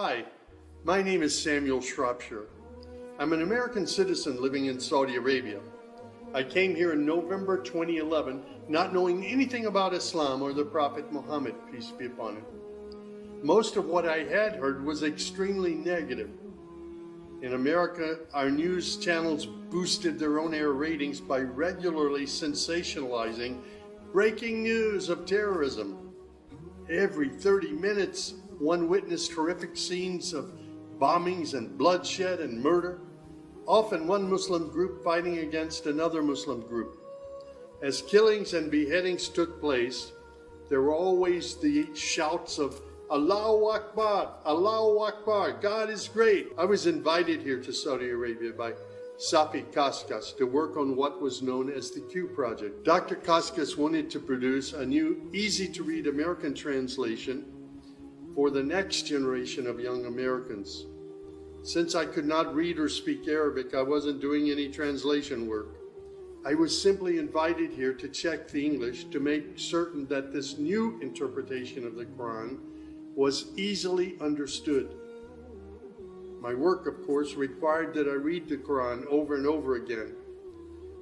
Hi, my name is Samuel Shropshire. I'm an American citizen living in Saudi Arabia. I came here in November 2011, not knowing anything about Islam or the Prophet Muhammad, peace be upon him. Most of what I had heard was extremely negative. In America, our news channels boosted their on-air ratings by regularly sensationalizing breaking news of terrorism. Every 30 minutes, one witnessed horrific scenes of bombings and bloodshed and murder, often one Muslim group fighting against another Muslim group. As killings and beheadings took place, there were always the shouts of Allahu Akbar, Allahu Akbar, God is great. I was invited here to Saudi Arabia by Safi Kaskas to work on what was known as the Q Project. Dr. Kaskas wanted to produce a new, easy-to-read American translation for the next generation of young Americans. Since I could not read or speak Arabic, I wasn't doing any translation work. I was simply invited here to check the English to make certain that this new interpretation of the Quran was easily understood. My work, of course, required that I read the Quran over and over again.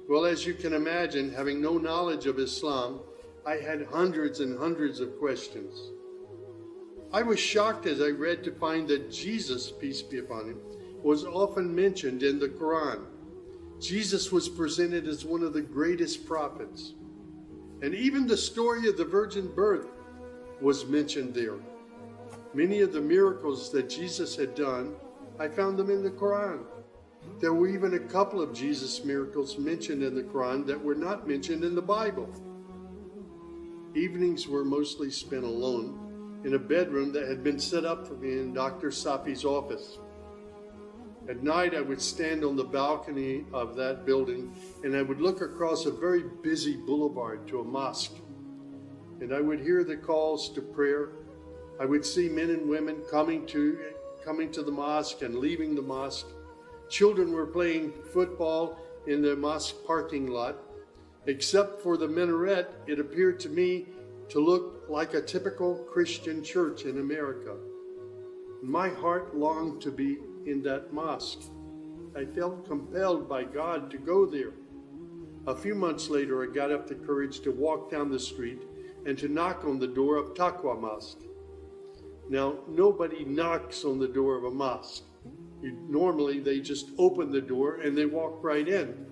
Well, as you can imagine, having no knowledge of Islam, I had hundreds and hundreds of questions. I was shocked as I read to find that Jesus, peace be upon him, was often mentioned in the Quran. Jesus was presented as one of the greatest prophets. And even the story of the virgin birth was mentioned there. Many of the miracles that Jesus had done, I found them in the Quran. There were even a couple of Jesus miracles mentioned in the Quran that were not mentioned in the Bible. Evenings were mostly spent alone in a bedroom that had been set up for me in Dr. Safi's office. At night, I would stand on the balcony of that building and I would look across a very busy boulevard to a mosque. And I would hear the calls to prayer. I would see men and women coming to the mosque and leaving the mosque. Children were playing football in the mosque parking lot. Except for the minaret, it appeared to me to look like a typical Christian church in America. My heart longed to be in that mosque. I felt compelled by God to go there. A few months later, I got up the courage to walk down the street and to knock on the door of Taqwa Mosque. Now, nobody knocks on the door of a mosque. Normally, they just open the door and they walk right in.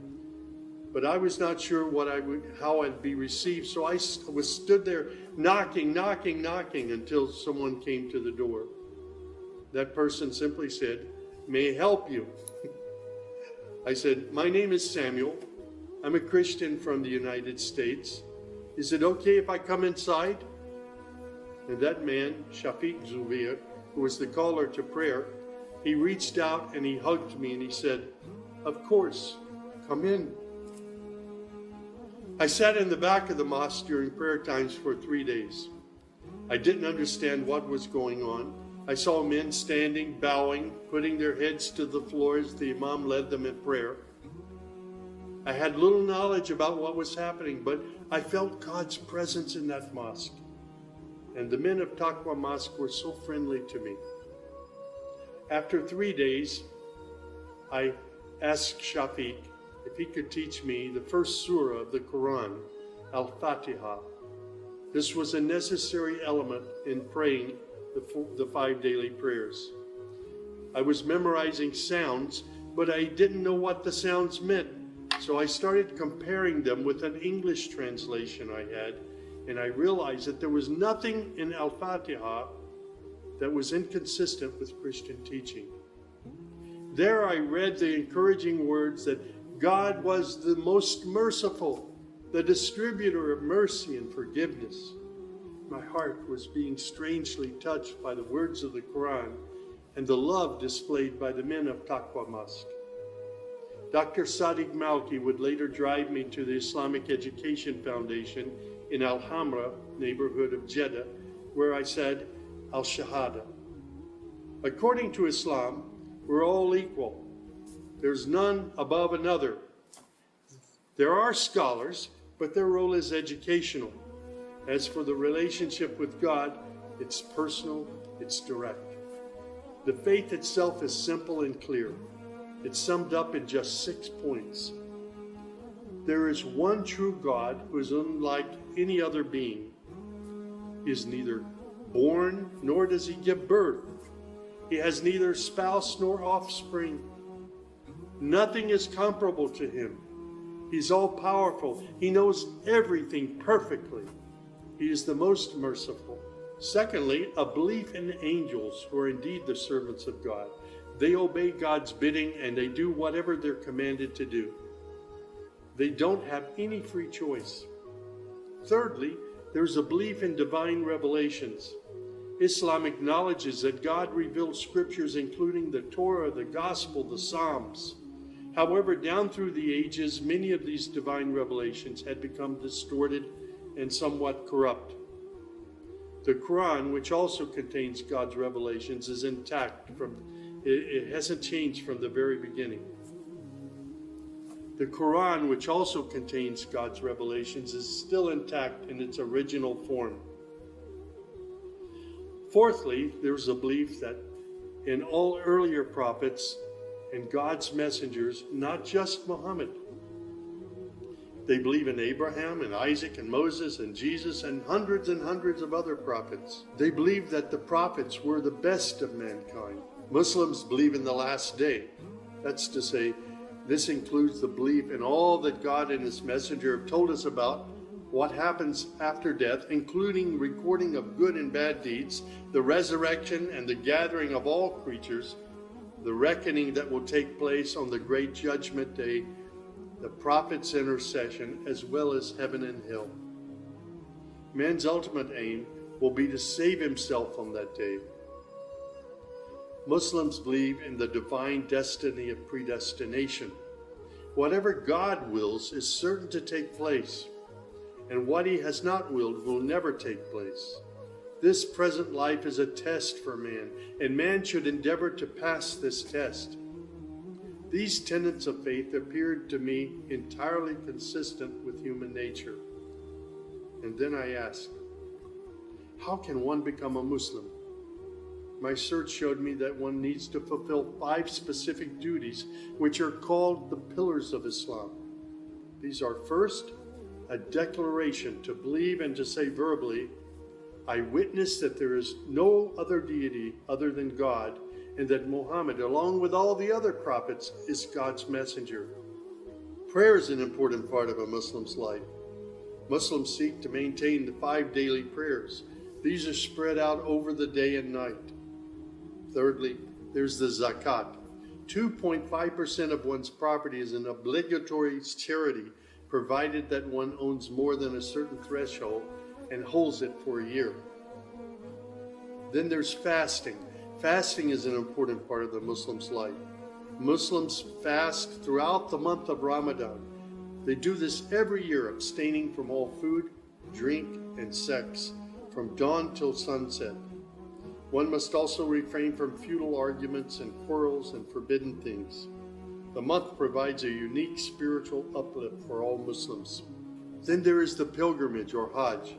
But I was not sure how I'd be received, so I stood there knocking until someone came to the door. That person simply said, "May I help you?" I said, "My name is Samuel. I'm a Christian from the United States. Is it okay if I come inside?" And that man, Shafiq Zubir, who was the caller to prayer, he reached out and he hugged me and he said, "Of course, come in." I sat in the back of the mosque during prayer times for 3 days. I didn't understand what was going on. I saw men standing, bowing, putting their heads to the floor as the Imam led them in prayer. I had little knowledge about what was happening, but I felt God's presence in that mosque. And the men of Taqwa Mosque were so friendly to me. After 3 days, I asked Shafiq if he could teach me the first surah of the Quran, Al-fatihah. This was a necessary element in praying the 5 daily prayers. I was memorizing sounds, but I didn't know what the sounds meant. So I started comparing them with an English translation I had, and I realized that there was nothing in Al-fatihah that was inconsistent with Christian teaching. There I read the encouraging words that God was the most merciful, the distributor of mercy and forgiveness. My heart was being strangely touched by the words of the Quran and the love displayed by the men of Taqwa Mosque. Dr. Sadiq Malki would later drive me to the Islamic Education Foundation in Al-Hamra neighborhood of Jeddah, where I said Al-Shahada. According to Islam, we're all equal. There's none above another. There are scholars, but their role is educational. As for the relationship with God, it's personal, it's direct. The faith itself is simple and clear. It's summed up in just 6 points. There is one true God who is unlike any other being. He is neither born, nor does he give birth. He has neither spouse nor offspring. Nothing is comparable to him. He's all-powerful. He knows everything perfectly. He is the most merciful. Secondly, a belief in angels who are indeed the servants of God. They obey God's bidding and they do whatever they're commanded to do. They don't have any free choice. Thirdly, there's a belief in divine revelations. Islam acknowledges that God revealed scriptures including the Torah, the Gospel, the Psalms. However, down through the ages, many of these divine revelations had become distorted and somewhat corrupt. The Quran, which also contains God's revelations, is intact. It hasn't changed from the very beginning. The Quran, which also contains God's revelations, is still intact in its original form. Fourthly, there's a belief that in all earlier prophets and God's messengers, not just Muhammad. They believe in Abraham and Isaac and Moses and Jesus and hundreds of other prophets. They believe that the prophets were the best of mankind. Muslims believe in the last day. That's to say, this includes the belief in all that God and his messenger have told us about what happens after death, including recording of good and bad deeds, the resurrection and the gathering of all creatures, the reckoning that will take place on the great judgment day, the prophet's intercession, as well as heaven and hell. Man's ultimate aim will be to save himself on that day. Muslims believe in the divine destiny of predestination. Whatever God wills is certain to take place, and what he has not willed will never take place. This present life is a test for man, and man should endeavor to pass this test. These tenets of faith appeared to me entirely consistent with human nature. And then I asked, how can one become a Muslim? My search showed me that one needs to fulfill 5 specific duties, which are called the pillars of Islam. These are: first, a declaration to believe and to say verbally, I witness that there is no other deity other than God, and that Muhammad, along with all the other prophets, is God's messenger. Prayer is an important part of a Muslim's life. Muslims seek to maintain the 5 daily prayers. These are spread out over the day and night. Thirdly, there's the zakat. 2.5% of one's property is an obligatory charity, provided that one owns more than a certain threshold and holds it for a year. Then there's fasting. Fasting is an important part of the Muslim's life. Muslims fast throughout the month of Ramadan. They do this every year, abstaining from all food, drink, and sex, from dawn till sunset. One must also refrain from futile arguments and quarrels and forbidden things. The month provides a unique spiritual uplift for all Muslims. Then there is the pilgrimage or Hajj.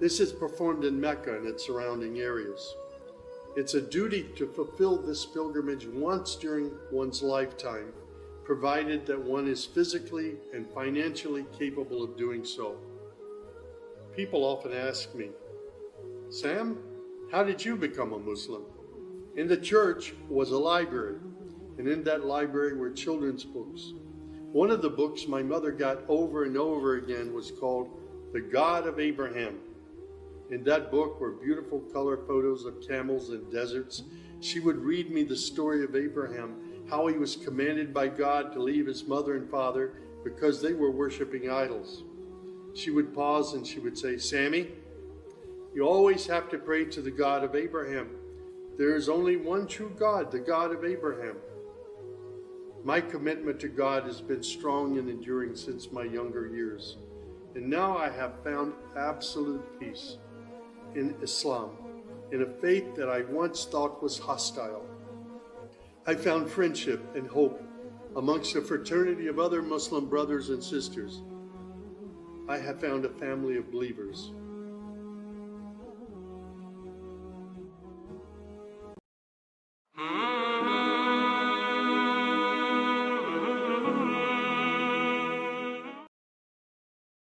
This is performed in Mecca and its surrounding areas. It's a duty to fulfill this pilgrimage once during one's lifetime, provided that one is physically and financially capable of doing so. People often ask me, Sam, how did you become a Muslim? In the church was a library, and in that library were children's books. One of the books my mother got over and over again was called The God of Abraham. In that book were beautiful color photos of camels and deserts. She would read me the story of Abraham, how he was commanded by God to leave his mother and father because they were worshiping idols. She would pause and she would say, Sammy, you always have to pray to the God of Abraham. There is only one true God, the God of Abraham. My commitment to God has been strong and enduring since my younger years. And now I have found absolute peace in Islam, in a faith that I once thought was hostile. I found friendship and hope amongst a fraternity of other Muslim brothers and sisters. I have found a family of believers.